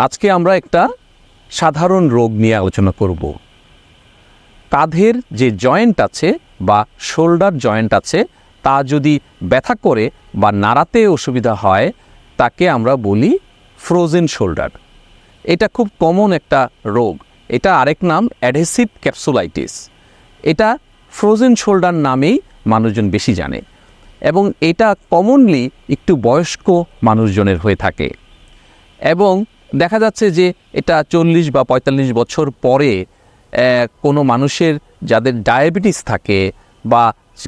আজকে আমরা একটা সাধারণ রোগ নিয়ে আলোচনা করব। কাঁধের যে জয়েন্ট আছে বা শোল্ডার জয়েন্ট আছে তা যদি ব্যথা করে বা নাড়াতে অসুবিধা হয় তাকে আমরা বলি ফ্রোজেন শোল্ডার। এটা খুব কমন একটা রোগ। এটা আরেক নাম অ্যাডহেসিভ ক্যাপসুলাইটিস। এটা ফ্রোজেন শোল্ডার নামেই মানুষজন বেশি জানে এবং এটা কমনলি একটু বয়স্ক মানুষজনের হয়ে থাকে এবং দেখা যাচ্ছে যে এটা 40 বা 45 বছর পরে কোনো মানুষের যাদের ডায়াবেটিস থাকে বা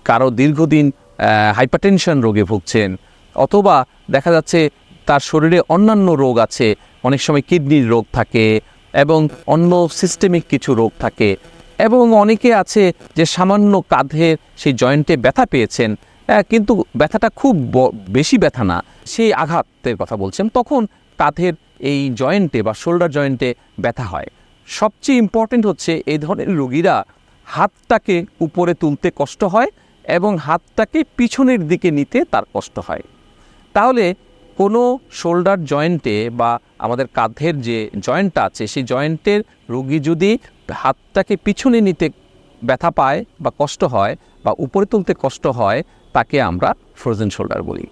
কারো দীর্ঘদিন হাইপারটেনশন রোগে ভুগছেন অথবা দেখা যাচ্ছে তার শরীরে অন্যান্য রোগ আছে, অনেক সময় কিডনির রোগ থাকে এবং অন্য সিস্টেমিক কিছু রোগ থাকে এবং অনেকে আছে যে সামান্য কাঁধের সেই জয়েন্টে ব্যথা পেয়েছেন কিন্তু ব্যথাটা খুব বেশি ব্যথা না, সেই আঘাতের কথা বলছেন, তখন কাঁধের এই জয়েন্টে বা শোল্ডার জয়েন্টে ব্যথা হয়। সবচেয়ে ইম্পর্টেন্ট হচ্ছে এই ধরনের রোগীরা হাতটাকে উপরে তুলতে কষ্ট হয় এবং হাতটাকে পিছনের দিকে নিতে তার কষ্ট হয়। তাহলে কোনো শোল্ডার জয়েন্টে বা আমাদের কাঁধের যে জয়েন্টটা আছে সেই জয়েন্টের রোগী যদি হাতটাকে পিছনে নিতে ব্যথা পায় বা কষ্ট হয় বা উপরে তুলতে কষ্ট হয় তাকে আমরা ফ্রোজেন শোল্ডার বলি।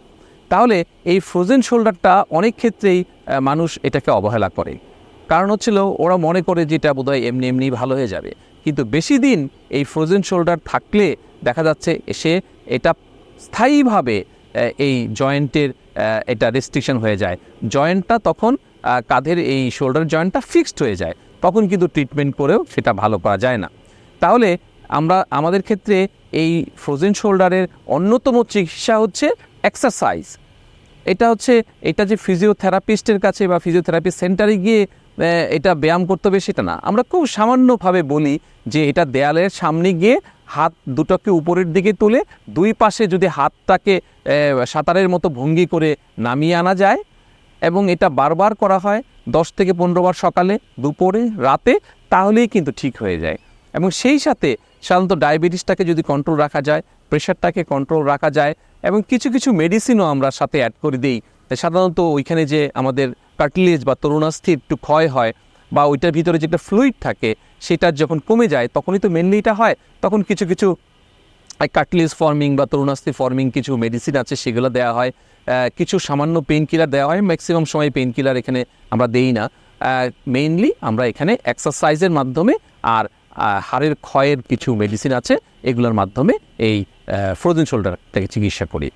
তাহলে এই ফ্রোজেন শোল্ডারটা অনেক ক্ষেত্রেই মানুষ এটাকে অবহেলা করে। কারণ হচ্ছিল ওরা মনে করে যে এটা বোধহয় এমনি এমনি ভালো হয়ে যাবে, কিন্তু বেশি দিন এই ফ্রোজেন শোল্ডার থাকলে দেখা যাচ্ছে এটা স্থায়ীভাবে এই জয়েন্টের এটা রেস্ট্রিকশন হয়ে যায়। জয়েন্টটা তখন কাঁধের এই শোল্ডার জয়েন্টটা ফিক্সড হয়ে যায়, তখন কিন্তু ট্রিটমেন্ট করেও সেটা ভালো করা যায় না। তাহলে আমাদের ক্ষেত্রে এই ফ্রোজেন শোল্ডারের অন্যতম চিকিৎসা হচ্ছে এক্সারসাইজ। এটা যে ফিজিওথেরাপিস্টের কাছে বা ফিজিওথেরাপি সেন্টারে গিয়ে এটা ব্যায়াম করতে হবে সেটা না। আমরা খুব সামান্যভাবে বলি যে এটা দেয়ালের সামনে গিয়ে হাত দুটোকে উপরের দিকে তুলে দুই পাশে যদি হাতটাকে সাঁতারের মতো ভঙ্গি করে নামিয়ে আনা যায় এবং এটা বারবার করা হয় 10 থেকে 15 বার, সকালে, দুপুরে, রাতে, তাহলেই কিন্তু ঠিক হয়ে যায়। এবং সেই সাথে সাধারণত ডায়াবেটিসটাকে যদি কন্ট্রোল রাখা যায়, প্রেশারটাকে কন্ট্রোল রাখা যায় এবং কিছু কিছু মেডিসিনও আমরা সাথে অ্যাড করে দিই। সাধারণত ওইখানে যে আমাদের কার্টিলেজ বা তরুণাস্থি একটু ক্ষয় হয় বা ওইটার ভিতরে যেটা ফ্লুইড থাকে সেটা যখন কমে যায় তখনই তো মেনলি এটা হয়, তখন কিছু কিছু কার্টিলেজ ফর্মিং বা তরুণাস্থি ফর্মিং কিছু মেডিসিন আছে সেগুলো দেওয়া হয়, কিছু সামান্য পেইন কিলার দেওয়া হয়। ম্যাক্সিমাম সময় পেইন কিলার এখানে আমরা দেই না। মেইনলি আমরা এখানে এক্সারসাইজের মাধ্যমে আর হাড়ের ক্ষয়ের কিছু মেডিসিন আছে এগুলোর মাধ্যমে এই ফ্রোজেন শোল্ডারটাকে চিকিৎসা করি।